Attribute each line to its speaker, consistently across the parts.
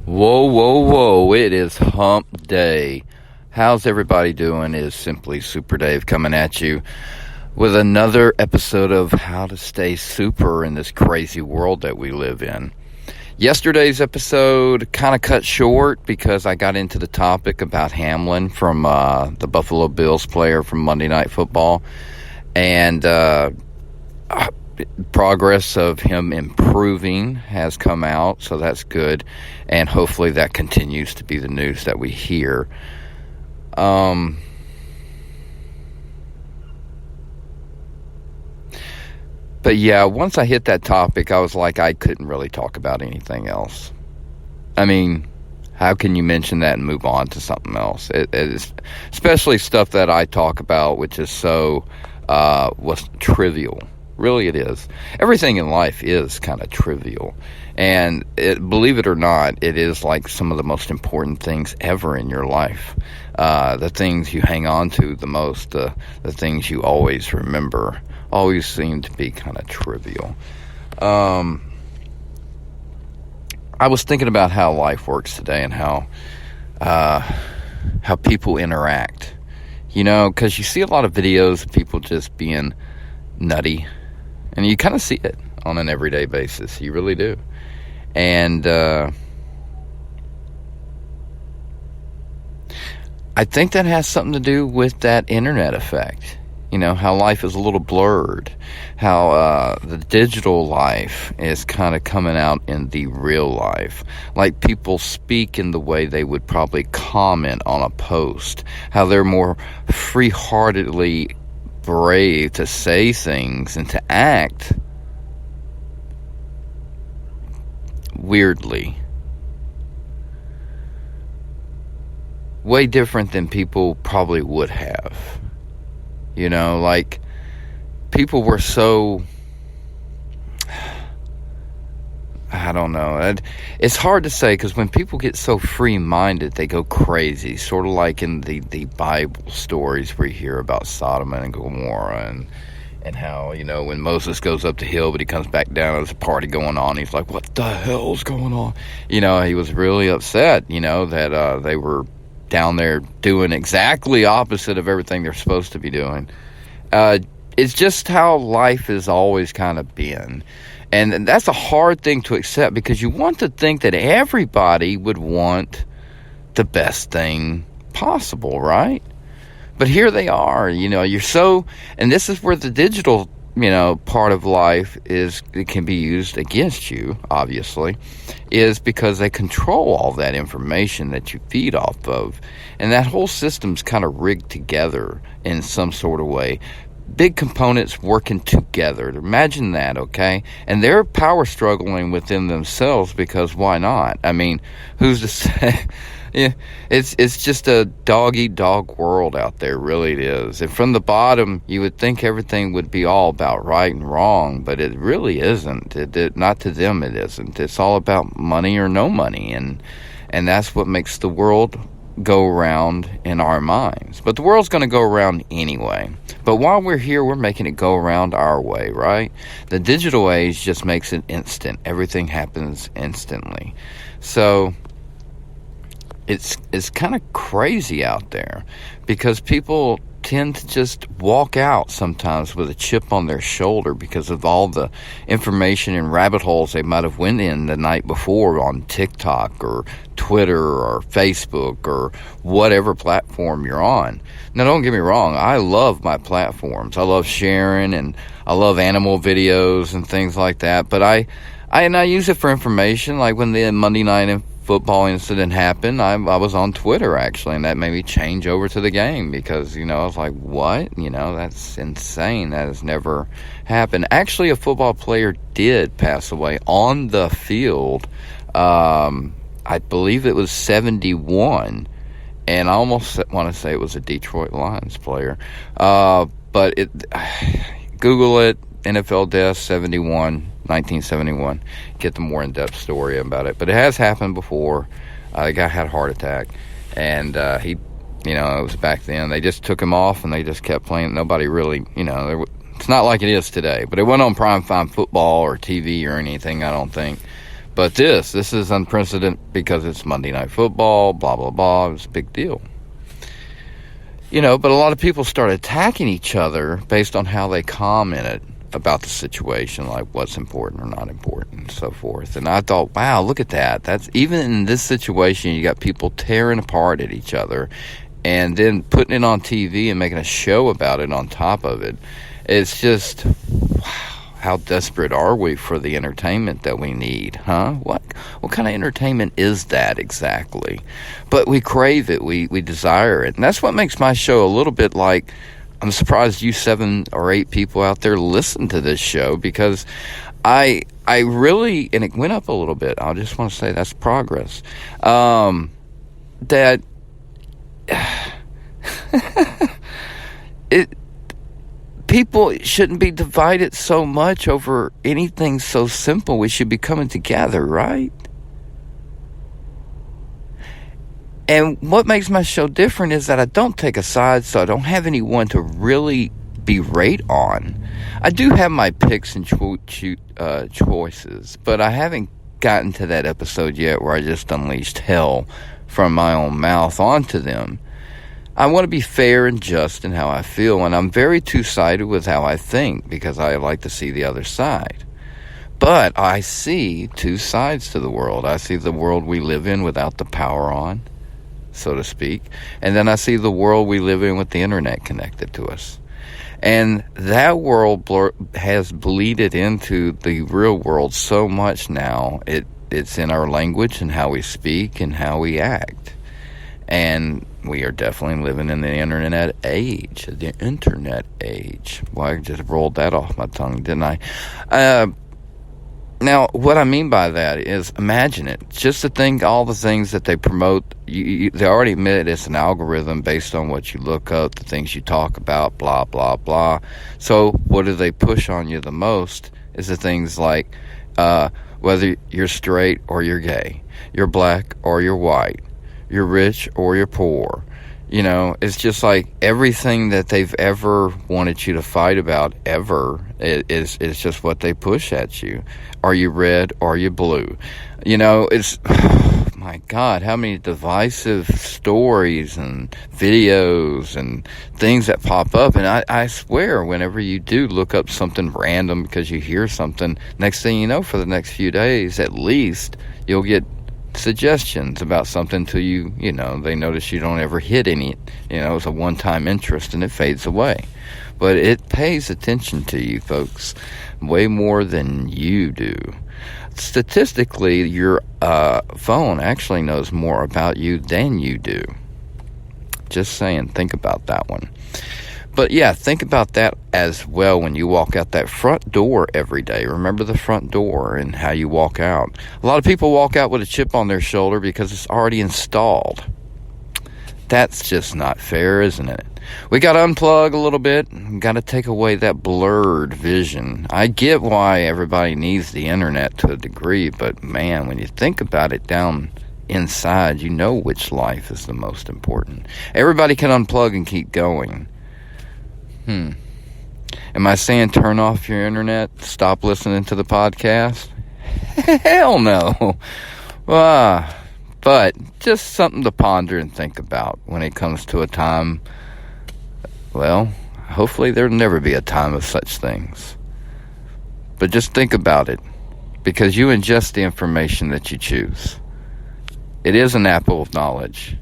Speaker 1: Whoa, whoa, whoa, it is Hump Day. How's everybody doing? Is SimplySuperDave coming at you with another episode of how to stay super in this crazy world that we live in. Yesterday's episode kind of cut short because I got into the topic about Hamlin from the Buffalo Bills player from Monday Night Football, and progress of him improving has come out, so that's good, and hopefully that continues to be the news that we hear. But yeah, once I hit that topic, I was like, I couldn't really talk about anything else. I mean, how can you mention that and move on to something else? It is, especially stuff that I talk about, which is so was trivial. Really, it is. Everything in life is kind of trivial. And believe it or not, it is like some of the most important things ever in your life. The things you hang on to the most, the things you always remember, always seem to be kind of trivial. I was thinking about how life works today and how people interact. You know, because you see a lot of videos of people just being nutty. And you kind of see it on an everyday basis. You really do. And I think that has something to do with that internet effect. You know, how life is a little blurred. How the digital life is kind of coming out in the real life. Like people speak in the way they would probably comment on a post. How they're more free-heartedly brave to say things and to act weirdly. Way different than people probably would have. You know, like people were so, I don't know. It's hard to say because when people get so free-minded, they go crazy. Sort of like in the Bible stories we hear about Sodom and Gomorrah and how, you know, when Moses goes up the hill but he comes back down, there's a party going on. He's like, what the hell's going on? You know, he was really upset, you know, that they were down there doing exactly opposite of everything they're supposed to be doing. It's just how life has always kind of been. And that's a hard thing to accept because you want to think that everybody would want the best thing possible, right? But here they are, you know, and this is where the digital, you know, part of life it can be used against you, obviously, is because they control all that information that you feed off of. And that whole system's kind of rigged together in some sort of way. Big components working together. Imagine that, okay? And they're power struggling within themselves because why not? I mean, who's to say? Yeah, it's just a dog-eat-dog world out there, really it is. And from the bottom, you would think everything would be all about right and wrong, but it really isn't. Not to them, it isn't. It's all about money or no money, and that's what makes the world go around in our minds. But the world's going to go around anyway. But while we're here, we're making it go around our way, right? The digital age just makes it instant. Everything happens instantly. So it's kind of crazy out there because people tend to just walk out sometimes with a chip on their shoulder because of all the information and rabbit holes they might have went in the night before on TikTok or Twitter or Facebook or whatever platform you're on. Now, don't get me wrong. I love my platforms. I love sharing and I love animal videos and things like that. But I use it for information. Like when the Monday Night Football incident happened, I was on Twitter actually, and that made me change over to the game because, you know, I was like, what? You know, that's insane. That has never happened. Actually, a football player did pass away on the field. I believe it was 71, and I almost want to say it was a Detroit Lions player. But Google it, NFL death 1971. Get the more in-depth story about it. But it has happened before. The guy had a heart attack, and he, you know, it was back then. They just took him off, and they just kept playing. Nobody really, you know, it's not like it is today. But it wasn't on primetime football or TV or anything, I don't think. But this is unprecedented because it's Monday Night Football, blah, blah, blah. It was a big deal. But a lot of people started attacking each other based on how they commented about the situation, like what's important or not important and so forth. And I thought, wow, look at that. That's even in this situation, you got people tearing apart at each other and then putting it on TV and making a show about it on top of it. It's just, wow, how desperate are we for the entertainment that we need, huh? What kind of entertainment is that exactly? But we crave it, we desire it. And that's what makes my show a little bit like, I'm surprised you 7 or 8 people out there listen to this show, because I really, and it went up a little bit. I just want to say that's progress. That people shouldn't be divided so much over anything so simple. We should be coming together, right? And what makes my show different is that I don't take a side, so I don't have anyone to really berate on. I do have my picks and choices, but I haven't gotten to that episode yet where I just unleashed hell from my own mouth onto them. I want to be fair and just in how I feel, and I'm very two-sided with how I think because I like to see the other side. But I see two sides to the world. I see the world we live in without the power on, so to speak, and then I see the world we live in with the internet connected to us. And that world has bleeded into the real world so much now. It's in our language and how we speak and how we act. And we are definitely living in the internet age. The internet age. Well, I just rolled that off my tongue, didn't I? Now, what I mean by that is, imagine it. Just to think all the things that they promote, they already admit it's an algorithm based on what you look up, the things you talk about, blah, blah, blah. So what do they push on you the most is the things like whether you're straight or you're gay, you're black or you're white, you're rich or you're poor. It's just like everything that they've ever wanted you to fight about ever is just what they push at you. Are you red or are you blue? It's, oh my God, how many divisive stories and videos and things that pop up. And I swear, whenever you do look up something random because you hear something, next thing you know, for the next few days at least, you'll get suggestions about something till they notice you don't ever hit any, it's a one-time interest and it fades away. But it pays attention to you, folks, way more than you do. Statistically, your phone actually knows more about you than you do. Just saying, think about that one. But yeah, think about that as well when you walk out that front door every day. Remember the front door and how you walk out. A lot of people walk out with a chip on their shoulder because it's already installed. That's just not fair, isn't it? We got to unplug a little bit. We got to take away that blurred vision. I get why everybody needs the internet to a degree, but man, when you think about it down inside, you know which life is the most important. Everybody can unplug and keep going. Am I saying turn off your internet, stop listening to the podcast? Hell no. But just something to ponder and think about when it comes to a time. Well, hopefully there'll never be a time of such things. But just think about it, because you ingest the information that you choose. It is an apple of knowledge.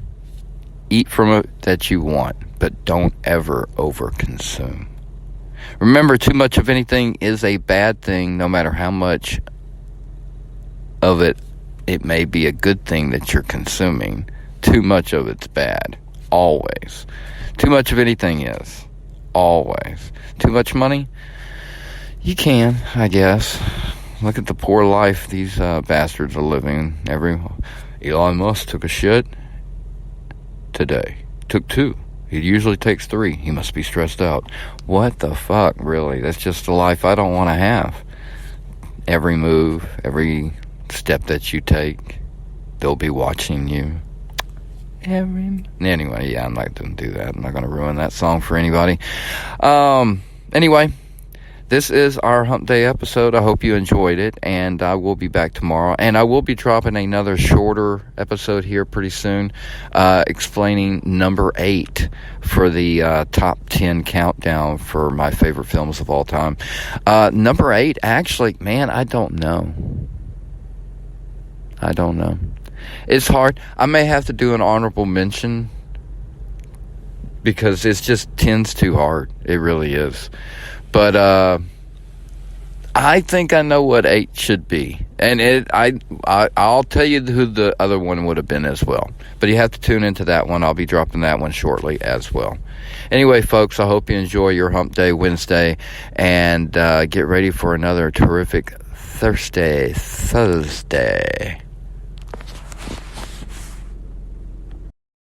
Speaker 1: Eat from it that you want, but don't ever overconsume. Remember, too much of anything is a bad thing, no matter how much of it may be a good thing that you're consuming. Too much of it's bad. Always. Too much of anything is. Always. Too much money? You can, I guess. Look at the poor life these bastards are living. Elon Musk took a shit today. Took 2. He usually takes 3. He must be stressed out. What the fuck, really? That's just the life I don't want to have. Every move, every step that you take, they'll be watching you. Anyway, yeah, I'm not going to do that. I'm not going to ruin that song for anybody. Anyway, this is our Hump Day episode. I hope you enjoyed it, and I will be back tomorrow. And I will be dropping another shorter episode here pretty soon, explaining number 8 for the top 10 countdown for my favorite films of all time. Number 8, actually, man, I don't know. It's hard. I may have to do an honorable mention because it's just 10's too hard. It really is. But I think I know what 8 should be, and I'll tell you who the other one would have been as well. But you have to tune into that one. I'll be dropping that one shortly as well. Anyway, folks, I hope you enjoy your Hump Day Wednesday, and get ready for another terrific Thursday.